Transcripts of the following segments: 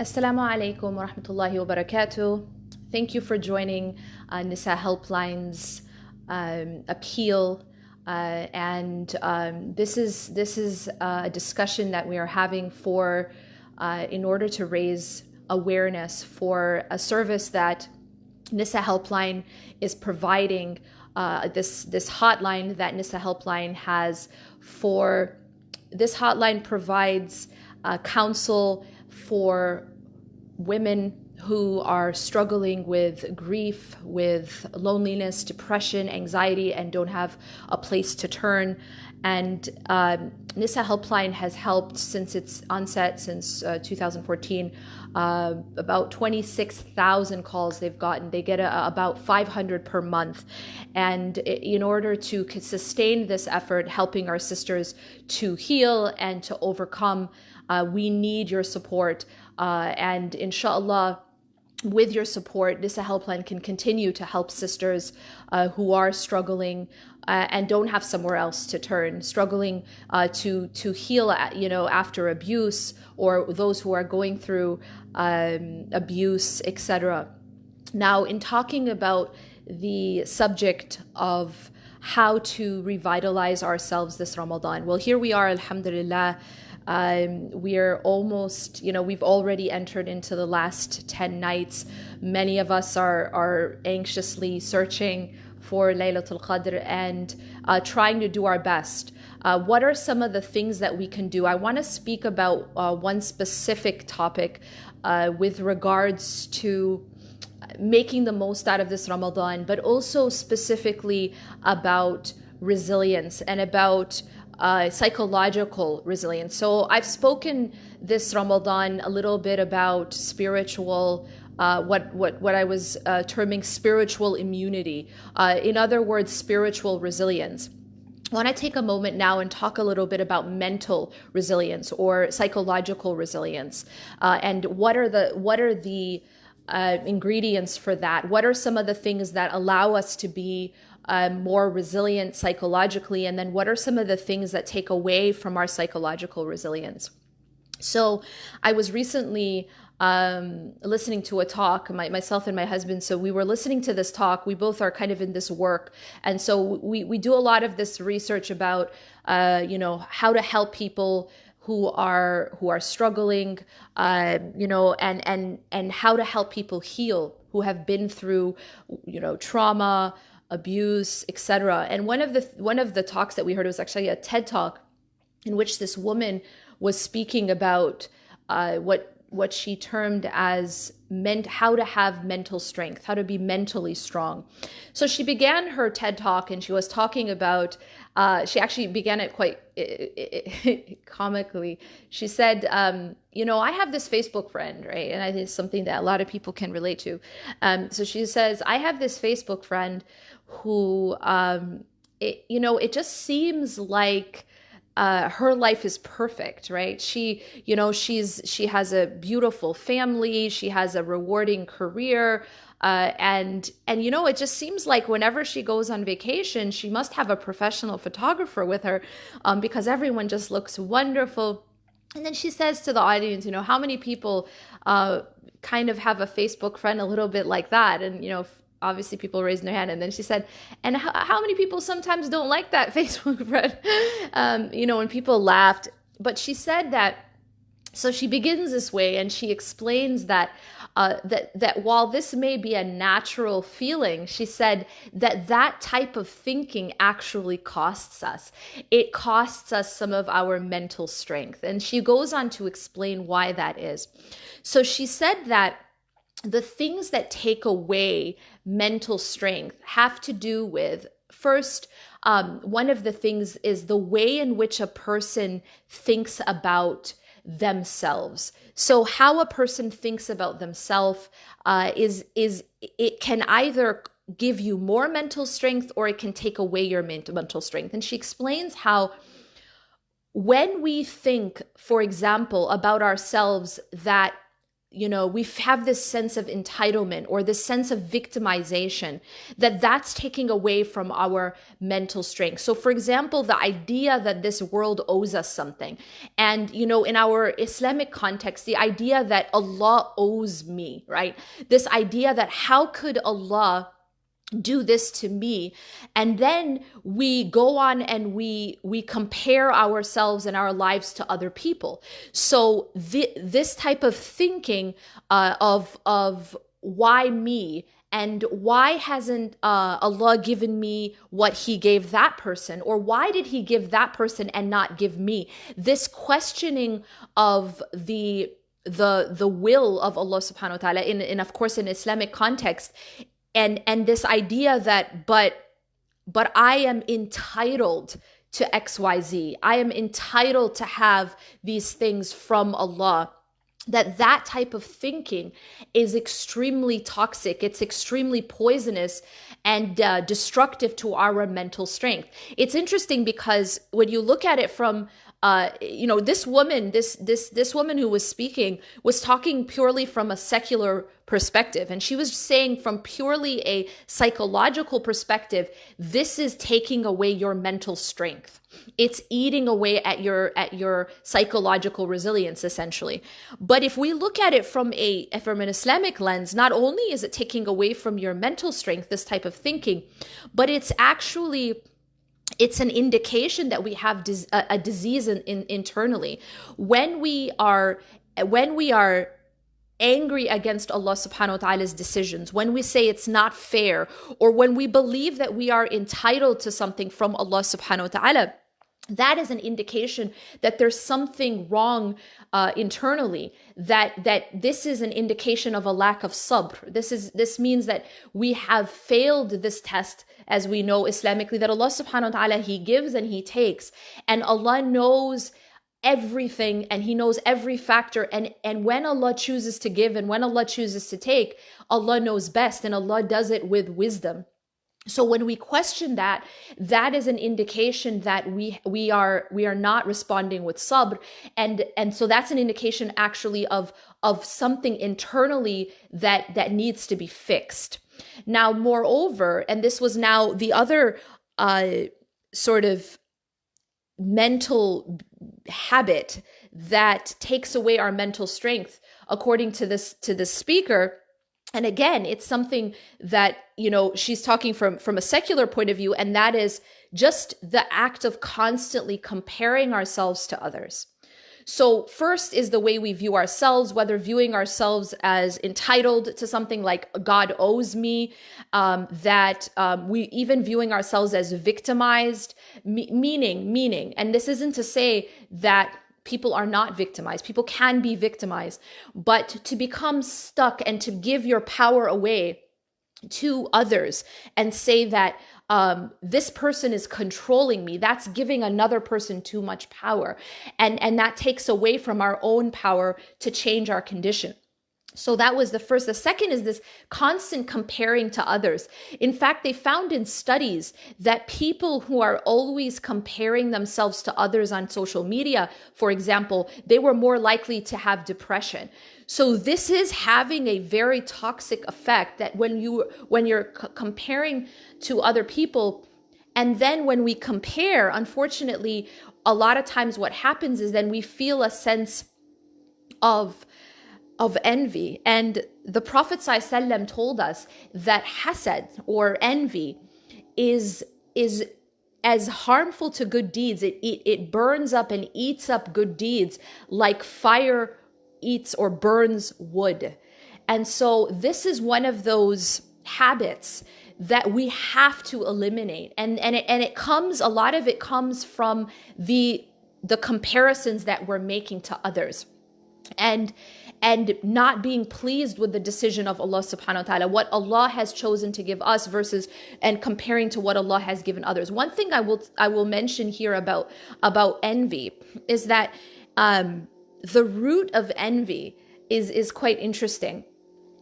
Assalamu alaikum wa rahmatullahi wa barakatuh. Thank you for joining Nisa Helpline's appeal. This is a discussion that we are having for in order to raise awareness for a service that Nisa Helpline is providing. This hotline that Nisa Helpline has for this hotline provides counsel for women who are struggling with grief, with loneliness, depression, anxiety, and don't have a place to turn. And Nisa Helpline has helped since its onset, since 2014. About 26,000 calls they've gotten. They get about 500 per month. And in order to sustain this effort, helping our sisters to heal and to overcome, we need your support. And inshallah, with your support, Nisa Helpline can continue to help sisters who are struggling and don't have somewhere else to turn, struggling to heal, after abuse, or those who are going through abuse, etc. Now, in talking about the subject of how to revitalize ourselves this Ramadan, well, here we are, alhamdulillah. We're almost, we've already entered into the last 10 nights. Many of us are anxiously searching for Laylatul Qadr and trying to do our best. What are some of the things that we can do? I want to speak about one specific topic with regards to making the most out of this Ramadan, but also specifically about resilience and about psychological resilience. So I've spoken this Ramadan a little bit about spiritual, what I was terming spiritual immunity. In other words, spiritual resilience. I want to take a moment now and talk a little bit about mental resilience or psychological resilience, and what are the ingredients for that? What are some of the things that allow us to be more resilient psychologically, and then what are some of the things that take away from our psychological resilience? So I was recently listening to a talk, myself and my husband. So we were listening to this talk. We both are kind of in this work. And so we do a lot of this research about, how to help people who are struggling, and how to help people heal who have been through, trauma, abuse, etc. And one of the talks that we heard was actually a TED talk in which this woman was speaking about what she termed as how to have mental strength, how to be mentally strong. So she began her TED talk and she was talking about, she actually began it quite comically. She said, I have this Facebook friend, right? And I think it's something that a lot of people can relate to. So she says, I have this Facebook friend who, it just seems like her life is perfect, right? She has a beautiful family. She has a rewarding career. And it just seems like whenever she goes on vacation, she must have a professional photographer with her, because everyone just looks wonderful. And then she says to the audience, how many people kind of have a Facebook friend a little bit like that? And, obviously people raising their hand. And then she said, and how many people sometimes don't like that Facebook friend? And people laughed. But she said that, so she begins this way and she explains that that while this may be a natural feeling, she said that type of thinking actually costs us. It costs us some of our mental strength. And she goes on to explain why that is. So she said that the things that take away mental strength have to do with, first, one of the things is the way in which a person thinks about themselves. So how a person thinks about themselves it can either give you more mental strength or it can take away your mental strength. And she explains how when we think, for example, about ourselves that we have this sense of entitlement or this sense of victimization, that's taking away from our mental strength. So for example, the idea that this world owes us something, and in our Islamic context, the idea that Allah owes me, right? This idea that how could Allah do this to me? And then we go on and we compare ourselves and our lives to other people. So this type of thinking of why me, and why hasn't Allah given me what he gave that person, or why did he give that person and not give me? This questioning of the will of Allah subhanahu wa ta'ala in of course in Islamic context, and this idea that but I am entitled to XYZ, I am entitled to have these things from Allah, that type of thinking is extremely toxic. It's extremely poisonous and destructive to our mental strength. It's interesting because when you look at it from this woman, this woman who was speaking was talking purely from a secular perspective, and she was saying from purely a psychological perspective, this is taking away your mental strength. It's eating away at your psychological resilience, essentially. But if we look at it from an Islamic lens, not only is it taking away from your mental strength, this type of thinking, but it's an indication that we have a disease internally. When we are angry against Allah subhanahu wa ta'ala's decisions, when we say it's not fair, or when we believe that we are entitled to something from Allah subhanahu wa ta'ala, that is an indication that there's something wrong internally, that this is an indication of a lack of sabr. This means that we have failed this test, as we know Islamically, that Allah subhanahu wa ta'ala, he gives and he takes, and Allah knows everything and he knows every factor, and when Allah chooses to give and when Allah chooses to take, Allah knows best, and Allah does it with wisdom. So when we question that is an indication that we are not responding with sabr, and so that's an indication actually of something internally that needs to be fixed. Now, moreover, and this was now the other sort of mental habit that takes away our mental strength, according to this speaker. And again, it's something that, she's talking from a secular point of view, and that is just the act of constantly comparing ourselves to others. So first is the way we view ourselves, whether viewing ourselves as entitled to something like God owes me, we even viewing ourselves as victimized, meaning, and this isn't to say that people are not victimized. People can be victimized, but to become stuck and to give your power away to others and say that this person is controlling me, that's giving another person too much power. And that takes away from our own power to change our condition. So that was the first. The second is this constant comparing to others. In fact, they found in studies that people who are always comparing themselves to others on social media, for example, they were more likely to have depression. So this is having a very toxic effect, that when you're comparing to other people, and then when we compare, unfortunately, a lot of times what happens is then we feel a sense of envy. And the Prophet ﷺ told us that hasad, or envy, is as harmful to good deeds. It burns up and eats up good deeds like fire eats or burns wood. And so this is one of those habits that we have to eliminate. And it comes, a lot of it comes from the comparisons that we're making to others. And not being pleased with the decision of Allah subhanahu wa ta'ala, what Allah has chosen to give us and comparing to what Allah has given others. One thing I will mention here about envy is that the root of envy is quite interesting.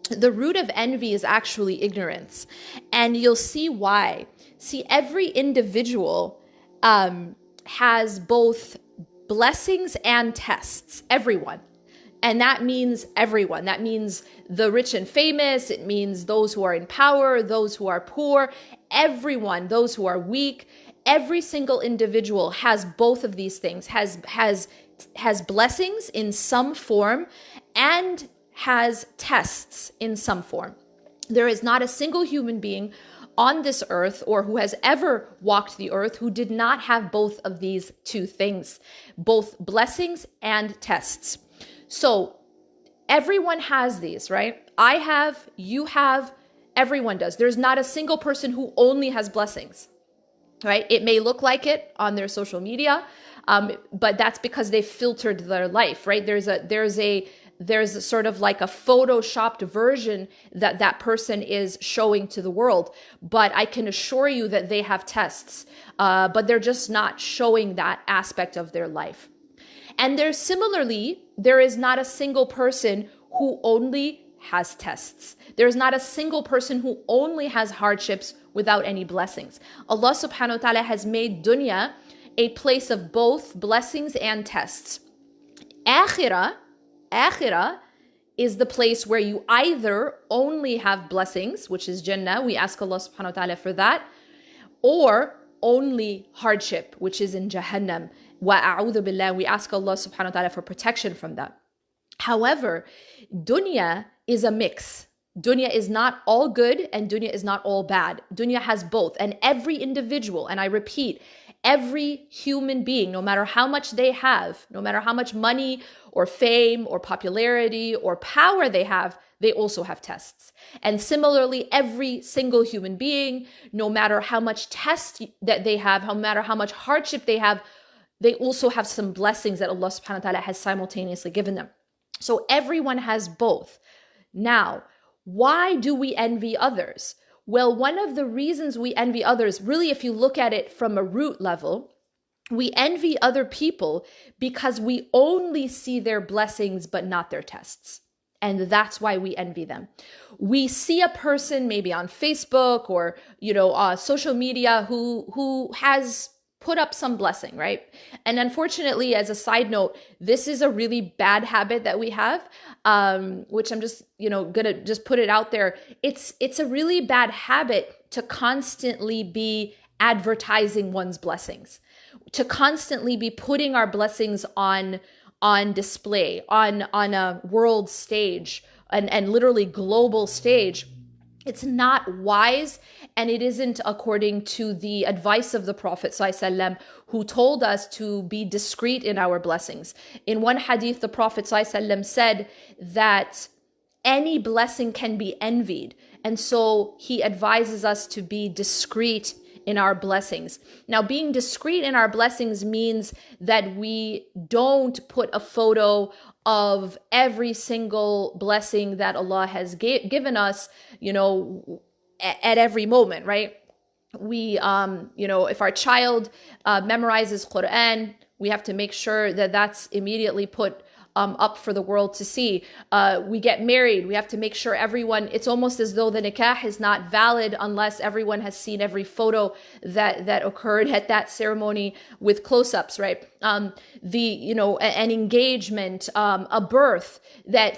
The root of envy is actually ignorance, and you'll see why. See, every individual has both blessings and tests. Everyone. And that means everyone. That means the rich and famous. It means those who are in power, those who are poor, everyone, those who are weak. Every single individual has both of these things, has blessings in some form and has tests in some form. There is not a single human being on this earth or who has ever walked the earth who did not have both of these two things, both blessings and tests. So everyone has these, right? I have, you have, everyone does. There's not a single person who only has blessings, right? It may look like it on their social media, but that's because they've filtered their life, right? There's a sort of like a photoshopped version that person is showing to the world. But I can assure you that they have tests, but they're just not showing that aspect of their life. And there is not a single person who only has tests. There's not a single person who only has hardships without any blessings. Allah subhanahu wa ta'ala has made dunya a place of both blessings and tests. Akhirah is the place where you either only have blessings, which is Jannah, we ask Allah subhanahu wa ta'ala for that, or only hardship, which is in Jahannam. Wa'a'udhu billah, we ask Allah subhanahu wa ta'ala for protection from that. However, dunya is a mix. Dunya is not all good and dunya is not all bad. Dunya has both. And every individual, and I repeat, every human being, no matter how much they have, no matter how much money or fame or popularity or power they have, they also have tests. And similarly, every single human being, no matter how much test that they have, no matter how much hardship they have, they also have some blessings that Allah subhanahu wa ta'ala has simultaneously given them. So everyone has both. Now, why do we envy others? Well, one of the reasons we envy others, really, if you look at it from a root level, we envy other people because we only see their blessings but not their tests. And that's why we envy them. We see a person maybe on Facebook or, social media who has put up some blessing, right? And unfortunately, as a side note, this is a really bad habit that we have, which I'm just, gonna just put it out there. It's a really bad habit to constantly be advertising one's blessings, to constantly be putting our blessings on display, on a world stage and literally global stage. It's not wise, and it isn't according to the advice of the Prophet ﷺ, who told us to be discreet in our blessings. In one hadith, the Prophet ﷺ said that any blessing can be envied, and so he advises us to be discreet in our blessings. Now, being discreet in our blessings means that we don't put a photo of every single blessing that Allah has given us, at every moment, right? We, if our child memorizes Quran, we have to make sure that that's immediately put up for the world to see. We get married, we have to make sure it's almost as though the nikah is not valid unless everyone has seen every photo that occurred at that ceremony with close-ups, right? An engagement, a birth, that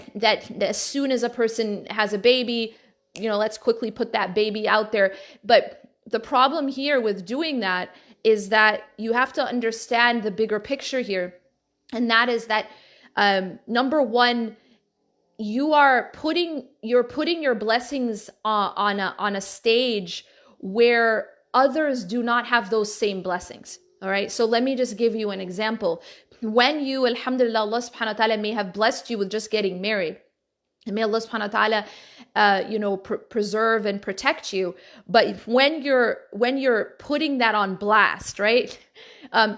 as soon as a person has a baby, let's quickly put that baby out there. But the problem here with doing that is that you have to understand the bigger picture here. And that is that number one, you're putting your blessings on a stage where others do not have those same blessings. All right. So let me just give you an example. When you, alhamdulillah, Allah subhanahu wa ta'ala may have blessed you with just getting married. And may Allah subhanahu wa ta'ala, preserve and protect you. But when you're putting that on blast, right?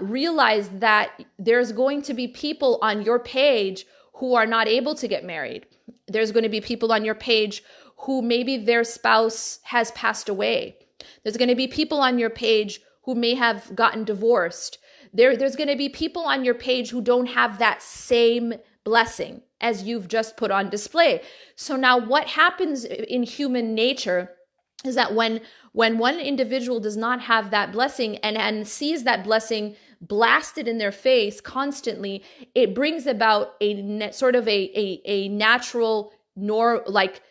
Realize that there's going to be people on your page who are not able to get married. There's going to be people on your page who maybe their spouse has passed away. There's going to be people on your page who may have gotten divorced. There's going to be people on your page who don't have that same blessing as you've just put on display. So now what happens in human nature is that when one individual does not have that blessing and sees that blessing blasted in their face constantly, it brings about sort of a natural like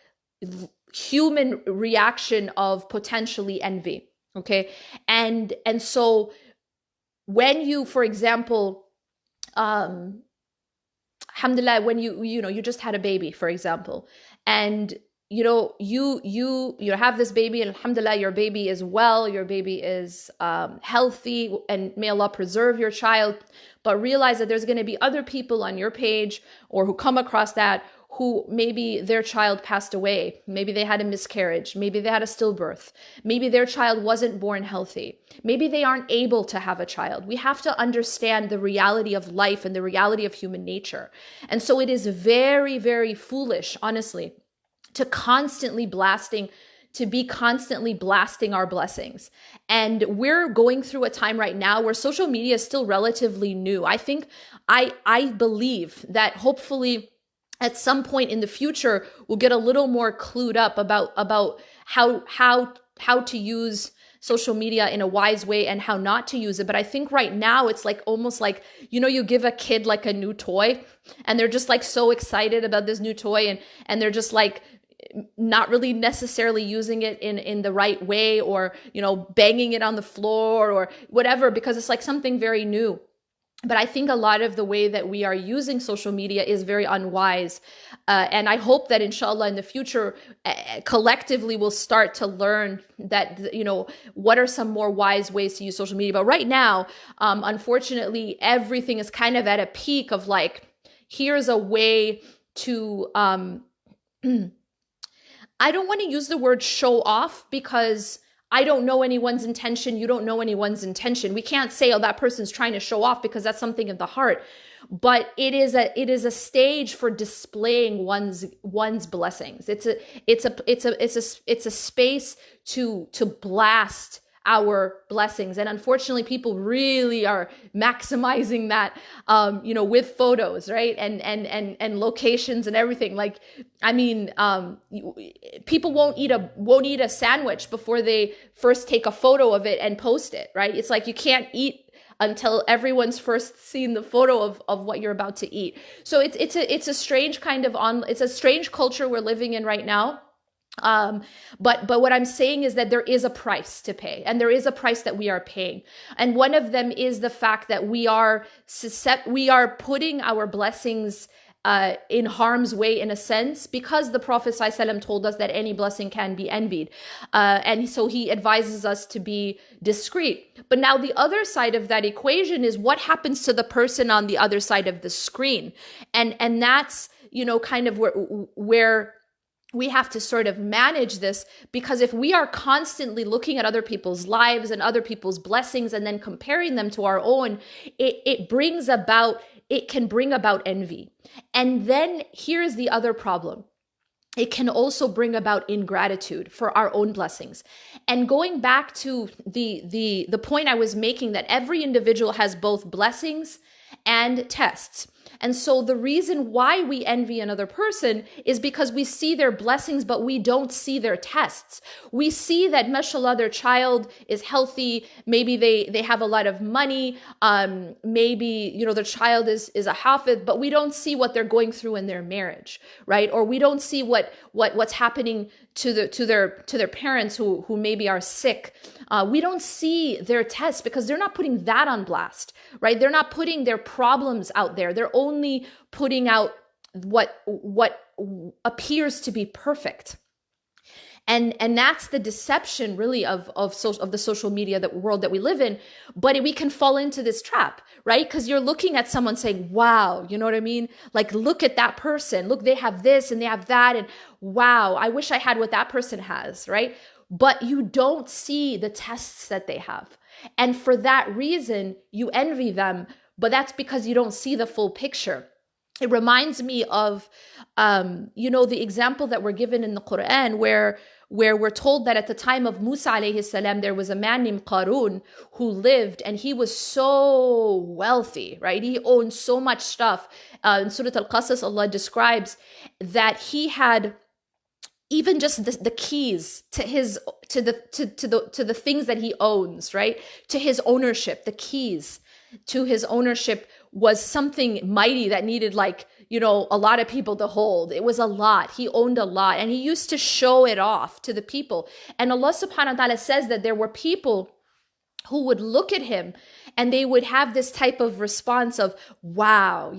human reaction of potentially envy. Okay. And so when you, for example, alhamdulillah, when you just had a baby, for example, and you have this baby, and alhamdulillah, your baby is well, your baby is healthy, and may Allah preserve your child. But realize that there's going to be other people on your page or who come across that who maybe their child passed away, maybe they had a miscarriage, maybe they had a stillbirth, maybe their child wasn't born healthy, maybe they aren't able to have a child. We have to understand the reality of life and the reality of human nature. And so it is very, very foolish, honestly, to be constantly blasting our blessings. And we're going through a time right now where social media is still relatively new. I believe that hopefully at some point in the future, we'll get a little more clued up about how to use social media in a wise way and how not to use it. But I think right now it's like almost like, you give a kid like a new toy and they're just like so excited about this new toy and they're just like not really necessarily using it in the right way, or, banging it on the floor or whatever, because it's like something very new. But I think a lot of the way that we are using social media is very unwise. And I hope that inshallah in the future, collectively we'll start to learn that, what are some more wise ways to use social media. But right now, unfortunately, everything is kind of at a peak of like, here's a way to, I don't want to use the word show off, because I don't know anyone's intention. You don't know anyone's intention. We can't say, oh, that person's trying to show off, because that's something in the heart. But it is a stage for displaying one's blessings. It's a space to blast our blessings. And unfortunately, people really are maximizing that, with photos, right? And locations and everything. Like, I mean, people won't eat a sandwich before they first take a photo of it and post it, right? It's like you can't eat until everyone's first seen the photo of what you're about to eat. So it's a strange kind of it's a strange culture we're living in right now. But what I'm saying is that there is a price to pay, and there is a price that we are paying. And one of them is the fact that we are putting our blessings in harm's way, in a sense, because the Prophet ﷺ told us that any blessing can be envied. And so he advises us to be discreet. But now the other side of that equation is what happens to the person on the other side of the screen. And that's, kind of where we have to sort of manage this, because if we are constantly looking at other people's lives and other people's blessings and then comparing them to our own, it can bring about envy. And then here's the other problem. It can also bring about ingratitude for our own blessings. And going back to the point I was making, that every individual has both blessings and tests. And so the reason why we envy another person is because we see their blessings, but we don't see their tests. We see that, mashallah, their child is healthy. Maybe they have a lot of money. Maybe, their child is a hafid, but we don't see what they're going through in their marriage, right? Or we don't see what's happening to their parents who maybe are sick. We don't see their tests because they're not putting that on blast, right? They're not putting their problems out there. They're only putting out what appears to be perfect. And that's the deception really of the social media world that we live in. But we can fall into this trap, right? Because you're looking at someone saying, wow, you know what I mean? Like, look at that person. Look, they have this and they have that. And wow, I wish I had what that person has, right? But you don't see the tests that they have. And for that reason, you envy them. But that's because you don't see the full picture. It reminds me of, the example that we're given in the Quran where we're told that at the time of Musa alayhi salam, there was a man named Qarun who lived, and he was so wealthy, right? He owned so much stuff. In Surah Al-Qasas, Allah describes that he had even just the keys to the things that he owns, right? To his ownership, the keys. to his ownership was something mighty that needed like, a lot of people to hold. It was a lot. He owned a lot and he used to show it off to the people. And Allah subhanahu wa ta'ala says that there were people who would look at him and they would have this type of response of, wow,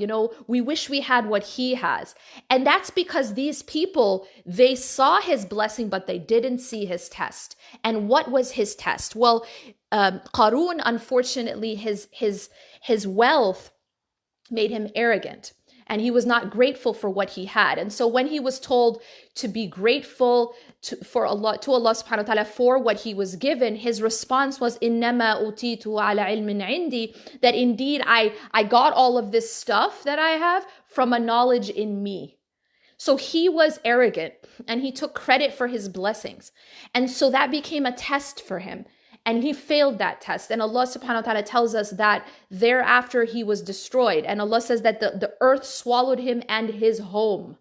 we wish we had what he has. And that's because these people, they saw his blessing, but they didn't see his test. And what was his test? Well, Qarun, unfortunately, his wealth made him arrogant. And he was not grateful for what he had. And so when he was told to be grateful to Allah subhanahu wa ta'ala for what he was given, his response was, إِنَّمَا أُوتِيتُ عَلَى عِلْمٍ عِنْدِي, that indeed I got all of this stuff that I have from a knowledge in me. So he was arrogant and he took credit for his blessings. And so that became a test for him. And he failed that test. And Allah subhanahu wa ta'ala tells us that thereafter he was destroyed. And Allah says that the earth swallowed him and his home.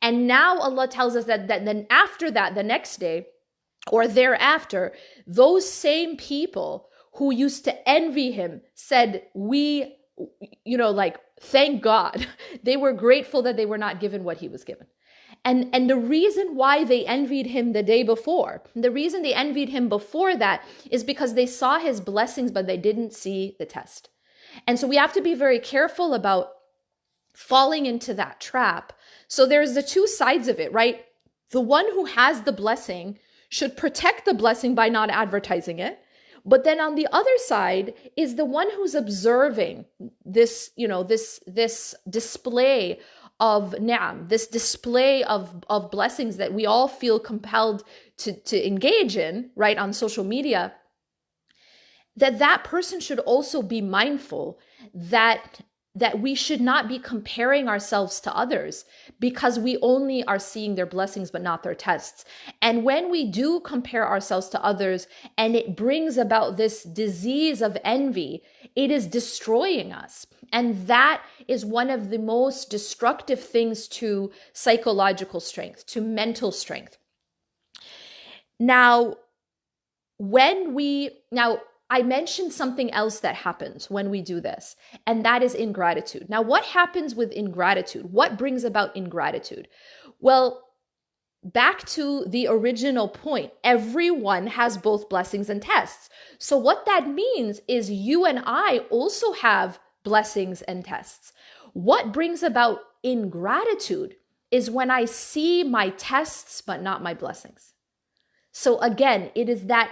And now Allah tells us that then after that, the next day or thereafter, those same people who used to envy him said, thank God. They were grateful that they were not given what he was given. And the reason why they envied him the day before, the reason they envied him before that is because they saw his blessings, but they didn't see the test. And so we have to be very careful about falling into that trap. So there's the two sides of it, right? The one who has the blessing should protect the blessing by not advertising it. But then on the other side is the one who's observing this, this display of ni'am, this display of blessings that we all feel compelled to engage in, right, on social media, that person should also be mindful that we should not be comparing ourselves to others because we only are seeing their blessings but not their tests. And when we do compare ourselves to others and it brings about this disease of envy, it is destroying us. And that is one of the most destructive things to psychological strength, to mental strength. Now, I mentioned something else that happens when we do this, and that is ingratitude. Now, what happens with ingratitude? What brings about ingratitude? Well, back to the original point, everyone has both blessings and tests. So what that means is you and I also have blessings and tests. What brings about ingratitude is when I see my tests but not my blessings. So again, it is that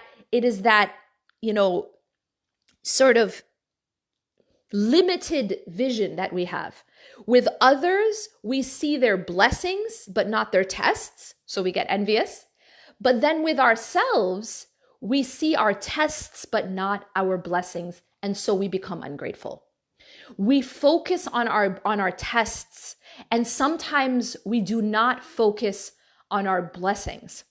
sort of limited vision that we have. With others, we see their blessings but not their tests, so we get envious. But then with ourselves, we see our tests but not our blessings, and so we become ungrateful. We focus on our tests, and sometimes we do not focus on our blessings.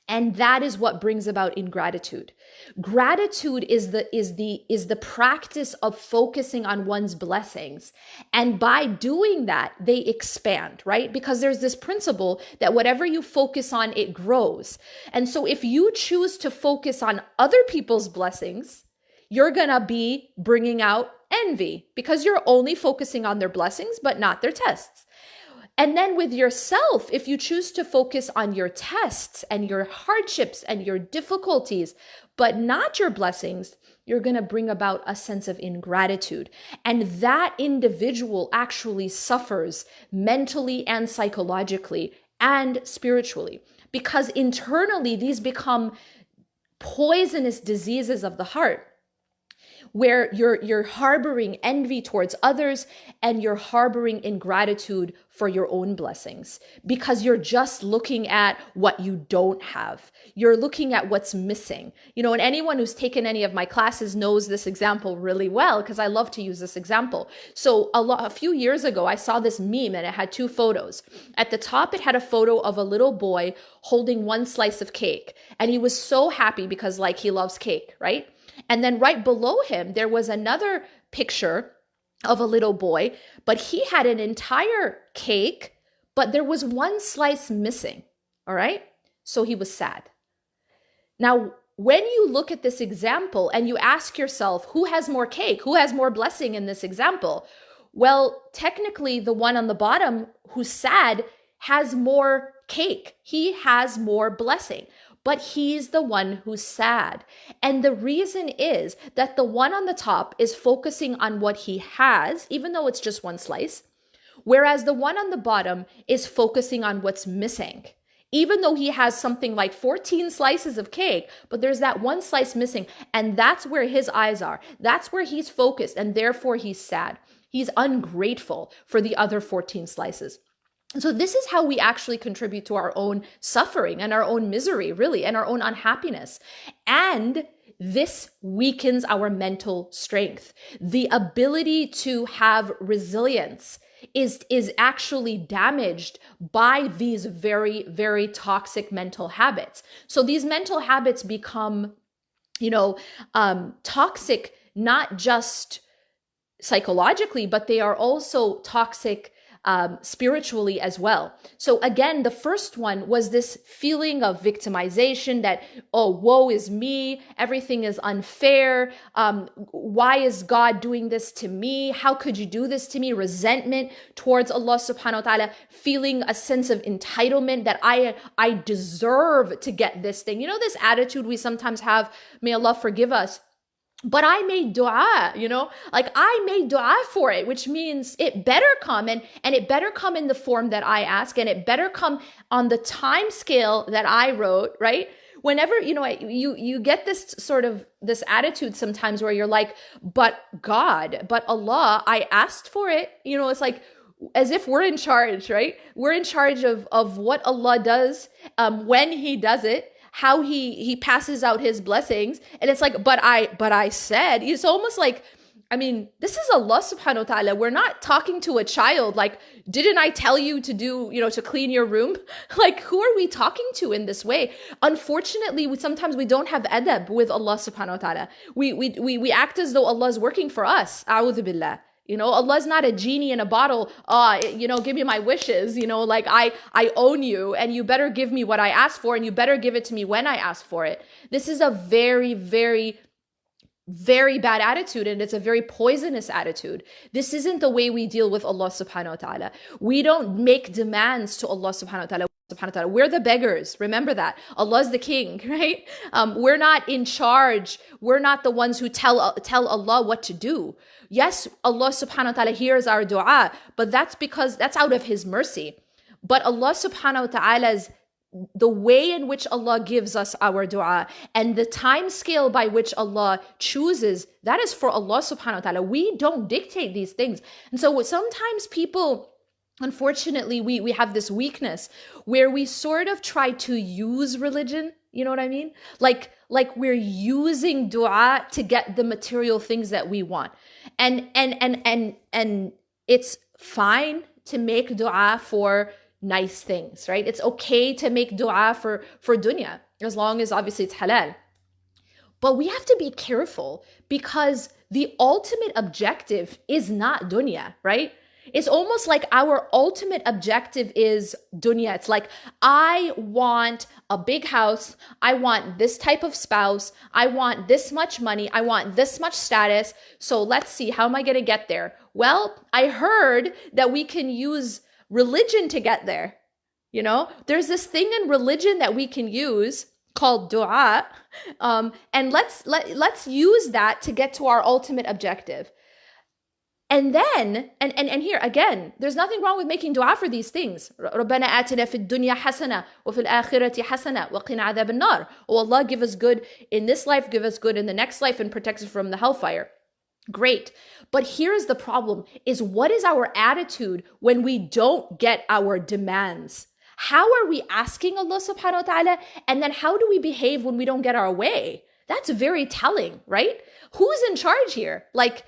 And that is what brings about ingratitude. Gratitude is the practice of focusing on one's blessings. And by doing that, they expand, right? Because there's this principle that whatever you focus on, it grows. And so if you choose to focus on other people's blessings, you're going to be bringing out envy because you're only focusing on their blessings, but not their tests. And then with yourself, if you choose to focus on your tests and your hardships and your difficulties, but not your blessings, you're going to bring about a sense of ingratitude. And that individual actually suffers mentally and psychologically and spiritually, because internally these become poisonous diseases of the heart, where you're harboring envy towards others and you're harboring ingratitude for your own blessings because you're just looking at what you don't have. You're looking at what's missing. And anyone who's taken any of my classes knows this example really well because I love to use this example. So a few years ago, I saw this meme and it had two photos. At the top, it had a photo of a little boy holding one slice of cake. And he was so happy because he loves cake, right? And then right below him, there was another picture of a little boy, but he had an entire cake, but there was one slice missing. All right. So he was sad. Now, when you look at this example and you ask yourself, who has more cake? Who has more blessing in this example? Well, technically, the one on the bottom who's sad has more cake. He has more blessing, but he's the one who's sad. And the reason is that the one on the top is focusing on what he has, even though it's just one slice, whereas the one on the bottom is focusing on what's missing. Even though he has something like 14 slices of cake, but there's that one slice missing. And that's where his eyes are. That's where he's focused. And therefore he's sad. He's ungrateful for the other 14 slices. And so this is how we actually contribute to our own suffering and our own misery, really, and our own unhappiness. And this weakens our mental strength. The ability to have resilience is actually damaged by these very, very toxic mental habits. So these mental habits become, toxic, not just psychologically, but they are also toxic spiritually as well. So again, the first one was this feeling of victimization that, oh, woe is me, everything is unfair. Why is God doing this to me? How could you do this to me? Resentment towards Allah subhanahu wa ta'ala, feeling a sense of entitlement that I deserve to get this thing. This attitude we sometimes have, may Allah forgive us. But I made dua, I made dua for it, which means it better come and it better come in the form that I ask, and it better come on the time scale that I wrote, right? Whenever, you get this attitude sometimes where you're like, but God, but Allah, I asked for it. It's like, as if we're in charge, right? We're in charge of what Allah does, when he does it, how he passes out his blessings. And it's like, but I said, it's almost like, this is Allah subhanahu wa ta'ala. We're not talking to a child like, didn't I tell you to do, to clean your room? Like, who are we talking to in this way? Unfortunately, sometimes we don't have adab with Allah subhanahu wa ta'ala. We act as though Allah is working for us. A'udhu billah. Allah's not a genie in a bottle. Give me my wishes. Like I own you, and you better give me what I asked for, and you better give it to me when I ask for it. This is a very, very, very bad attitude, and it's a very poisonous attitude. This isn't the way we deal with Allah subhanahu wa ta'ala. We don't make demands to Allah subhanahu wa ta'ala. We're the beggars. Remember that. Allah's the king, right? We're not in charge. We're not the ones who tell Allah what to do. Yes, Allah subhanahu wa ta'ala hears our dua, but that's because that's out of his mercy. But Allah subhanahu wa ta'ala's, the way in which Allah gives us our dua and the time scale by which Allah chooses, that is for Allah subhanahu wa ta'ala. We don't dictate these things. And so sometimes people, unfortunately, we have this weakness where we sort of try to use religion. You know what I mean? Like we're using dua to get the material things that we want. And it's fine to make dua for nice things, right? It's okay to make dua for dunya, as long as obviously it's halal. But we have to be careful, because the ultimate objective is not dunya, right? It's almost like our ultimate objective is dunya. It's like, I want a big house. I want this type of spouse. I want this much money. I want this much status. So let's see, how am I going to get there? Well, I heard that we can use religion to get there. There's this thing in religion that we can use called dua. And let's use that to get to our ultimate objective. And then, and here again, there's nothing wrong with making dua for these things. رَبَّنَا آتِنَا فِي الدُّنْيَا حَسَنَةً وَفِي الْآخِرَةِ حَسَنَةً وَقِنَا عَذَابَ النَّارِ. Oh Allah, give us good in this life, give us good in the next life, and protect us from the hellfire. Great. But here's the problem, is what is our attitude when we don't get our demands? How are we asking Allah subhanahu wa ta'ala? And then how do we behave when we don't get our way? That's very telling, right? Who's in charge here? Like,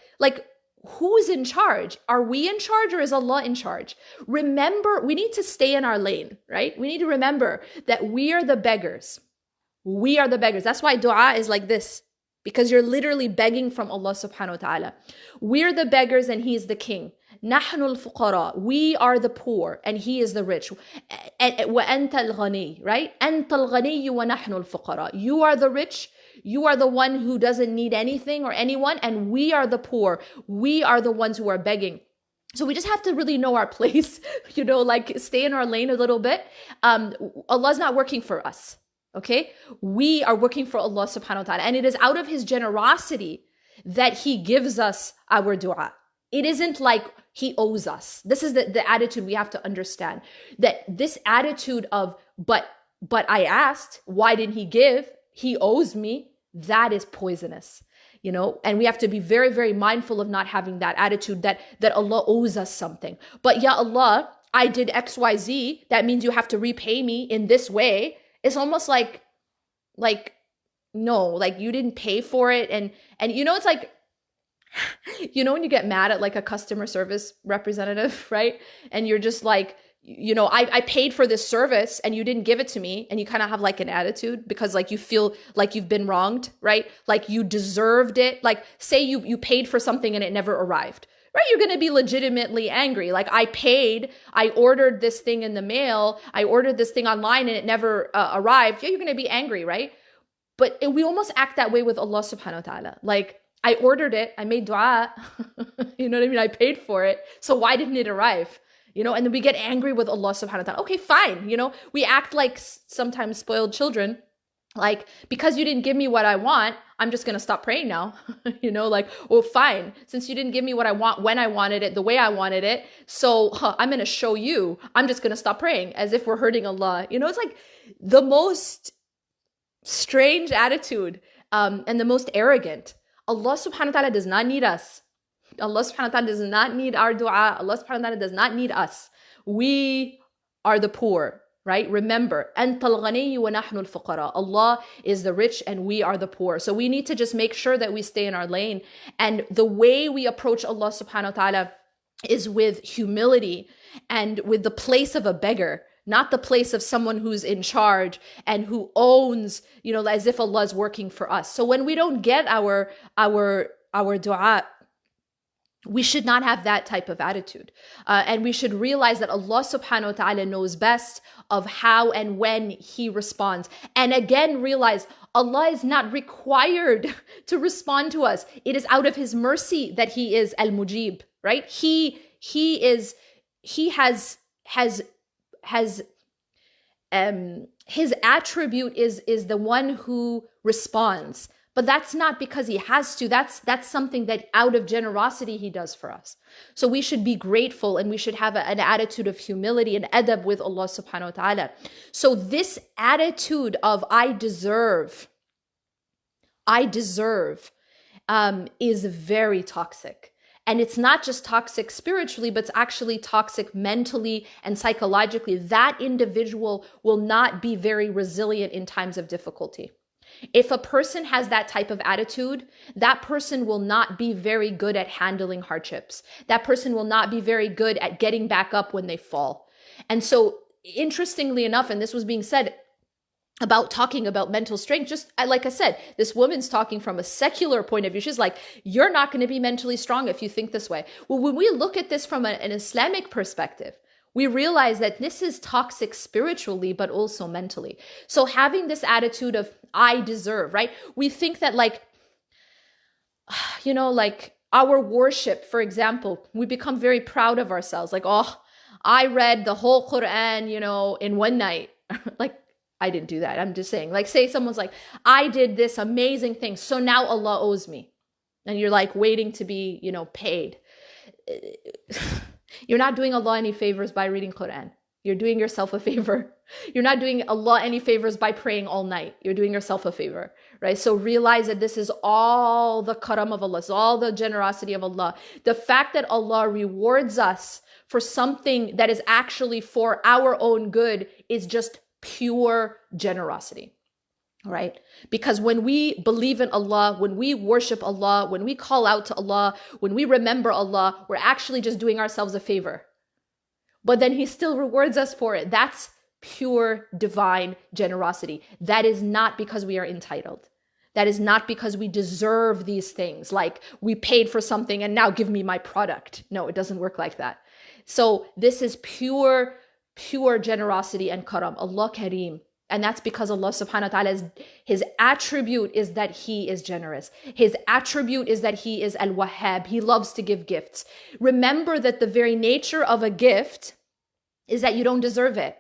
who's in charge? Are we in charge, or is Allah in charge? Remember, we need to stay in our lane, right? We need to remember that we are the beggars. We are the beggars. That's why dua is like this, because you're literally begging from Allah subhanahu wa ta'ala. We're the beggars and He is the king. نحن الفقراء. We are the poor and He is the rich. وأنت الغني, right? أنت الغني ونحن الفقراء. You are the rich You are the one who doesn't need anything or anyone, and we are the poor. We are the ones who are begging. So we just have to really know our place, like stay in our lane a little bit. Allah's not working for us. Okay. We are working for Allah subhanahu wa ta'ala. And it is out of his generosity that he gives us our dua. It isn't like he owes us. This is the attitude we have to understand, that this attitude of, but I asked, why didn't he give? He owes me. That is poisonous, and we have to be very, very mindful of not having that attitude that Allah owes us something. But ya Allah, I did XYZ. That means you have to repay me in this way. It's almost like, no, like you didn't pay for it. And it's like, when you get mad at like a customer service representative, right? And you're just like, I paid for this service and you didn't give it to me. And you kind of have like an attitude because like you feel like you've been wronged, right? Like you deserved it. Like say you paid for something and it never arrived. Right? You're going to be legitimately angry. Like I paid, I ordered this thing in the mail, I ordered this thing online and it never arrived. Yeah, you're going to be angry, right? But we almost act that way with Allah subhanahu wa ta'ala. Like I ordered it, I made dua, you know what I mean? I paid for it. So why didn't it arrive? And then we get angry with Allah subhanahu wa ta'ala. Okay, fine. We act like sometimes spoiled children. Like, because you didn't give me what I want, I'm just going to stop praying now. Like, well, fine. Since you didn't give me what I want, when I wanted it, the way I wanted it. So I'm going to show you, I'm just going to stop praying as if we're hurting Allah. It's like the most strange attitude and the most arrogant. Allah subhanahu wa ta'ala does not need us. Allah subhanahu wa ta'ala does not need our dua. Allah subhanahu wa ta'ala does not need us. We are the poor. Right? Remember, أَنْتَ الْغَنِيُّ وَنَحْنُ الْفُقَرَاءُ. Allah is the rich and we are the poor. So we need to just make sure that we stay in our lane. And the way we approach Allah subhanahu wa ta'ala is with humility and with the place of a beggar, not the place of someone who's in charge and who owns, as if Allah is working for us. So when we don't get our dua, we should not have that type of attitude. And we should realize that Allah subhanahu wa ta'ala knows best of how and when he responds. And again, realize Allah is not required to respond to us. It is out of his mercy that he is al-mujib, right? He has his attribute is the one who responds. But that's not because he has to. That's something that out of generosity he does for us. So we should be grateful and we should have an attitude of humility and adab with Allah subhanahu wa ta'ala. So this attitude of I deserve, is very toxic. And it's not just toxic spiritually, but it's actually toxic mentally and psychologically. That individual will not be very resilient in times of difficulty. If a person has that type of attitude, that person will not be very good at handling hardships. That person will not be very good at getting back up when they fall. And so, interestingly enough, and this was being said about talking about mental strength, just like I said, this woman's talking from a secular point of view. She's like, you're not going to be mentally strong if you think this way. Well, when we look at this from an Islamic perspective, we realize that this is toxic spiritually, but also mentally. So having this attitude of I deserve, right? We think that like our worship, for example, we become very proud of ourselves. Like, oh, I read the whole Quran, in one night. Like, I didn't do that. I'm just saying, like, say someone's like, I did this amazing thing, so now Allah owes me. And you're like waiting to be, paid. You're not doing Allah any favors by reading Quran. You're doing yourself a favor. You're not doing Allah any favors by praying all night. You're doing yourself a favor, right? So realize that this is all the karam of Allah, all the generosity of Allah. The fact that Allah rewards us for something that is actually for our own good is just pure generosity. Right? Because when we believe in Allah, when we worship Allah, when we call out to Allah, when we remember Allah, we're actually just doing ourselves a favor. But then he still rewards us for it. That's pure divine generosity. That is not because we are entitled. That is not because we deserve these things. Like we paid for something and now give me my product. No, it doesn't work like that. So this is pure generosity and karam. Allah Kareem. And that's because Allah subhanahu wa ta'ala, his attribute is that he is generous. His attribute is that he is al-Wahhab. He loves to give gifts. Remember that the very nature of a gift is that you don't deserve it,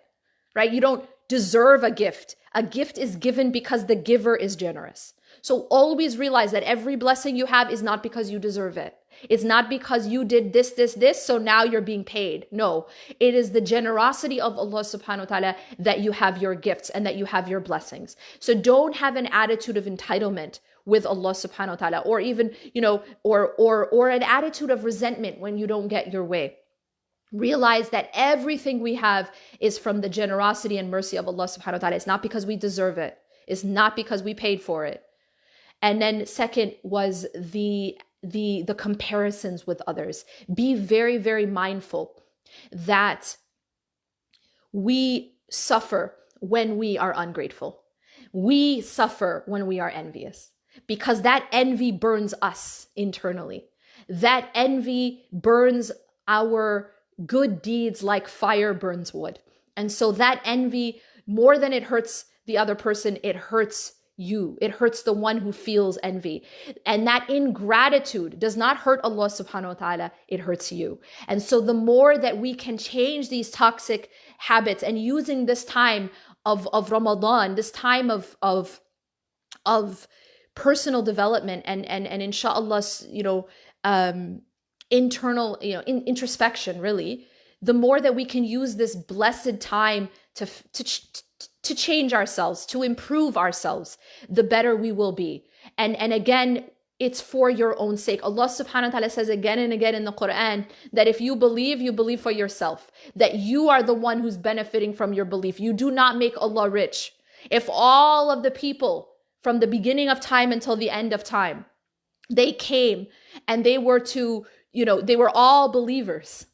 right? You don't deserve a gift. A gift is given because the giver is generous. So always realize that every blessing you have is not because you deserve it. It's not because you did this, so now you're being paid. No, it is the generosity of Allah subhanahu wa ta'ala that you have your gifts and that you have your blessings. So don't have an attitude of entitlement with Allah subhanahu wa ta'ala, or even, or an attitude of resentment when you don't get your way. Realize that everything we have is from the generosity and mercy of Allah subhanahu wa ta'ala. It's not because we deserve it. It's not because we paid for it. And then second was the comparisons with others. Be very, very mindful that we suffer when we are ungrateful. We suffer when we are envious, because that envy burns us internally. That envy burns our good deeds like fire burns wood. And so that envy, more than it hurts the other person, it hurts you. It hurts the one who feels envy. And that ingratitude does not hurt Allah subhanahu wa ta'ala, it hurts you. And so the more that we can change these toxic habits, and using this time of Ramadan, this time of personal development and inshallah, internal, introspection, really, the more that we can use this blessed time to change ourselves, to improve ourselves, the better we will be. And again, it's for your own sake. Allah subhanahu wa ta'ala says again and again in the Quran that if you believe for yourself, that you are the one who's benefiting from your belief. You do not make Allah rich. If all of the people from the beginning of time until the end of time, they came and they were they were all believers,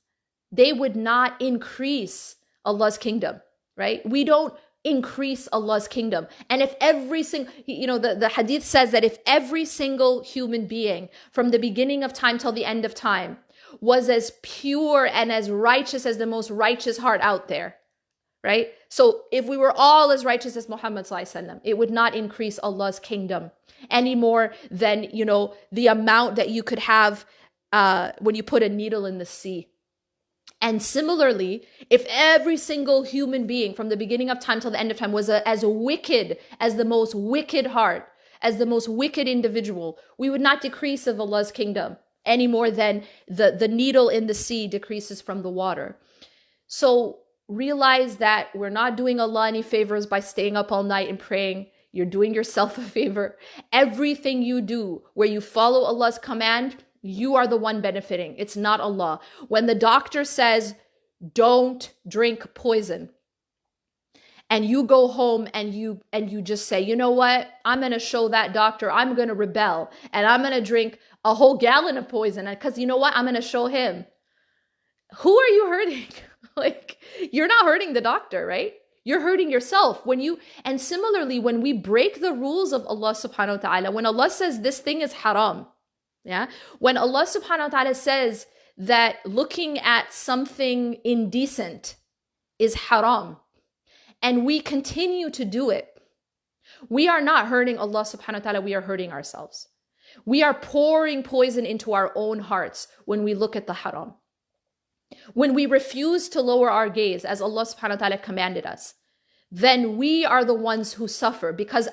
they would not increase Allah's kingdom, right? We don't increase Allah's kingdom. And if every single, the hadith says that if every single human being from the beginning of time till the end of time was as pure and as righteous as the most righteous heart out there, right? So if we were all as righteous as Muhammad sallallahu alaihi wasallam, it would not increase Allah's kingdom any more than, the amount that you could have when you put a needle in the sea. And similarly, if every single human being from the beginning of time till the end of time was as wicked as the most wicked heart, as the most wicked individual, we would not decrease of Allah's kingdom any more than the needle in the sea decreases from the water. So realize that we're not doing Allah any favors by staying up all night and praying. You're doing yourself a favor. Everything you do where you follow Allah's command, you are the one benefiting. It's not Allah. When the doctor says, don't drink poison, and you go home and you just say, you know what? I'm going to show that doctor, I'm going to rebel, and I'm going to drink a whole gallon of poison because you know what? I'm going to show him. Who are you hurting? You're not hurting the doctor, right? You're hurting yourself. And similarly, when we break the rules of Allah subhanahu wa ta'ala, when Allah says this thing is haram, yeah. When Allah subhanahu wa ta'ala says that looking at something indecent is haram, and we continue to do it, we are not hurting Allah subhanahu wa ta'ala, we are hurting ourselves. We are pouring poison into our own hearts when we look at the haram. When we refuse to lower our gaze as Allah subhanahu wa ta'ala commanded us, then we are the ones who suffer because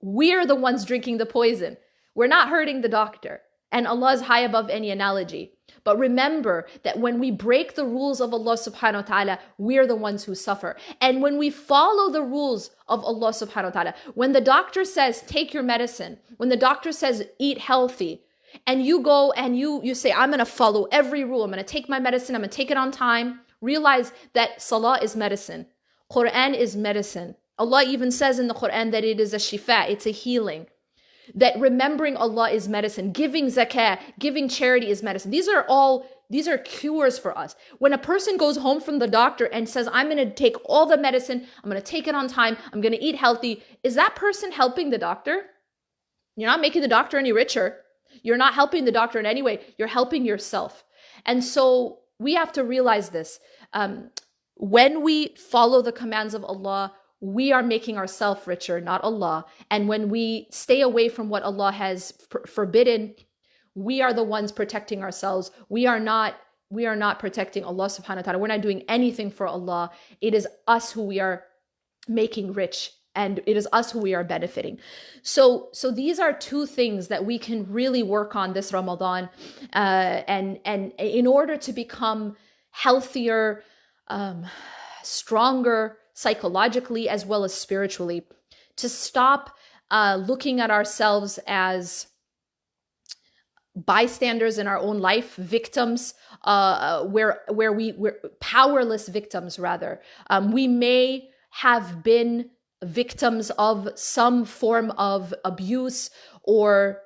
we're the ones drinking the poison. We're not hurting the doctor. And Allah is high above any analogy. But remember that when we break the rules of Allah subhanahu wa ta'ala, we're the ones who suffer. And when we follow the rules of Allah subhanahu wa ta'ala, when the doctor says, take your medicine, when the doctor says, eat healthy, and you go and you say, I'm going to follow every rule, I'm going to take my medicine, I'm going to take it on time, realize that salah is medicine. Quran is medicine. Allah even says in the Quran that it is a shifa, it's a healing. That remembering Allah is medicine, giving zakah, giving charity is medicine. These are cures for us. When a person goes home from the doctor and says, I'm going to take all the medicine, I'm going to take it on time, I'm going to eat healthy, is that person helping the doctor? You're not making the doctor any richer. You're not helping the doctor in any way. You're helping yourself. And so we have to realize this. When we follow the commands of Allah, we are making ourselves richer, not Allah. And when we stay away from what Allah has forbidden, we are the ones protecting ourselves. We are not protecting Allah subhanahu wa ta'ala. We're not doing anything for Allah. It is us who we are making rich, and it is us who we are benefiting. So these are two things that we can really work on this Ramadan, and in order to become healthier, stronger psychologically as well as spiritually, to stop looking at ourselves as bystanders in our own life, victims, we're powerless victims rather. We may have been victims of some form of abuse or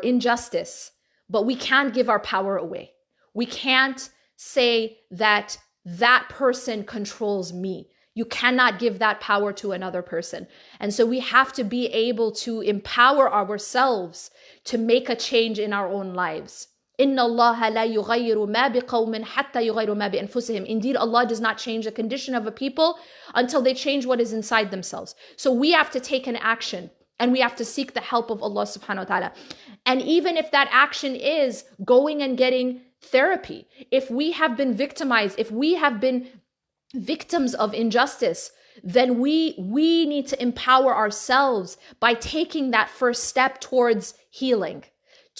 injustice, but we can't give our power away. We can't say that person controls me. You cannot give that power to another person. And so we have to be able to empower ourselves to make a change in our own lives. إِنَّ اللَّهَ لَا يُغَيِّرُ مَا بِقَوْمٍ حَتَّى يُغَيِّرُ مَا بِأَنفُسِهِمْ. Indeed, Allah does not change the condition of a people until they change what is inside themselves. So we have to take an action, and we have to seek the help of Allah subhanahu wa ta'ala. And even if that action is going and getting therapy, if we have been victimized, if we have been victims of injustice, then we need to empower ourselves by taking that first step towards healing,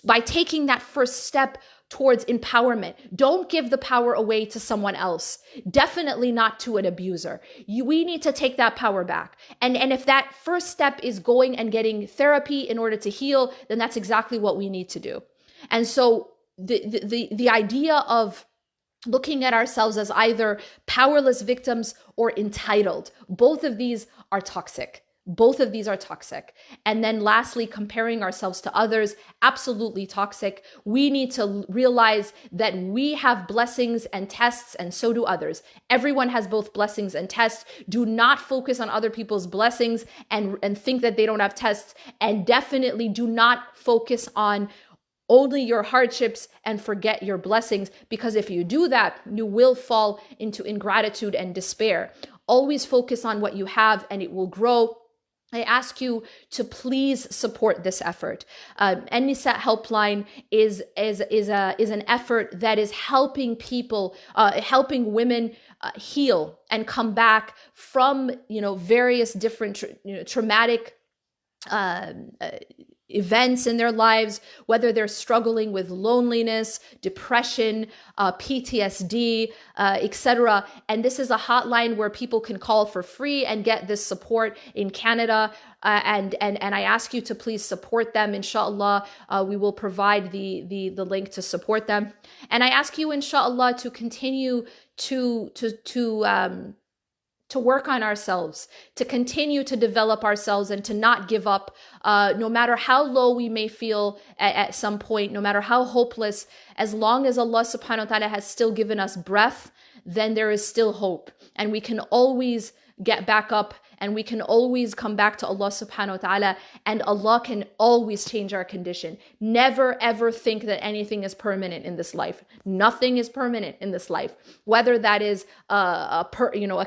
by taking that first step towards empowerment. Don't give the power away to someone else. Definitely not to an abuser. We need to take that power back. And if that first step is going and getting therapy in order to heal, then that's exactly what we need to do. And so the idea of looking at ourselves as either powerless victims or entitled, both of these are toxic. Both of these are toxic. And then lastly, comparing ourselves to others, absolutely toxic. We need to realize that we have blessings and tests, and so do others. Everyone has both blessings and tests. Do not focus on other people's blessings and think that they don't have tests. And definitely do not focus on only your hardships and forget your blessings, because if you do that, you will fall into ingratitude and despair. Always focus on what you have and it will grow. I ask you to please support this effort. An-Nisa Helpline is an effort that is helping people, helping women heal and come back from various different traumatic events in their lives, whether they're struggling with loneliness, depression, PTSD, etc. And this is a hotline where people can call for free and get this support in Canada. And I ask you to please support them. Inshallah, we will provide the link to support them. And I ask you, inshallah, to continue to work on ourselves, to continue to develop ourselves, and to not give up, no matter how low we may feel at some point, no matter how hopeless. As long as Allah subhanahu wa ta'ala has still given us breath, then there is still hope. And we can always get back up, and we can always come back to Allah subhanahu wa ta'ala, and Allah can always change our condition. Never ever think that anything is permanent in this life. Nothing is permanent in this life, whether that is a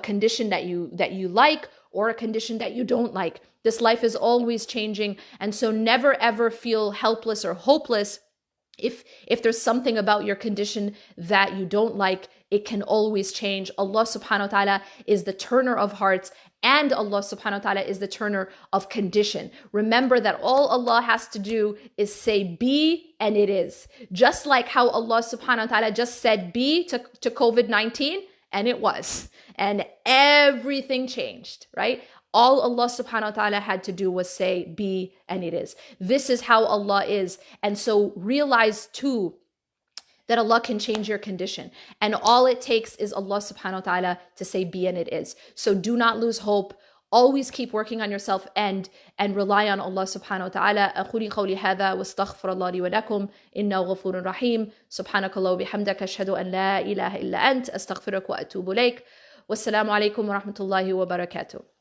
condition that you like or a condition that you don't like. This life is always changing, and so never ever feel helpless or hopeless. If there's something about your condition that you don't like, it can always change. Allah subhanahu wa ta'ala is the turner of hearts, and Allah subhanahu wa ta'ala is the turner of condition. Remember that all Allah has to do is say be, and it is. Just like how Allah subhanahu wa ta'ala just said be to COVID-19, and it was. And everything changed, right? All Allah subhanahu wa ta'ala had to do was say be, and it is. This is how Allah is. And so realize too that Allah can change your condition. And all it takes is Allah subhanahu wa ta'ala to say be, and it is. So do not lose hope. Always keep working on yourself and rely on Allah subhanahu wa ta'ala. أقول قولي هذا واستغفر الله لي ولكم إنه غفور رحيم. سبحانك اللهم وبحمدك أشهد أن لا إله إلا أنت أستغفرك وأتوب إليك. والسلام عليكم ورحمة الله وبركاته.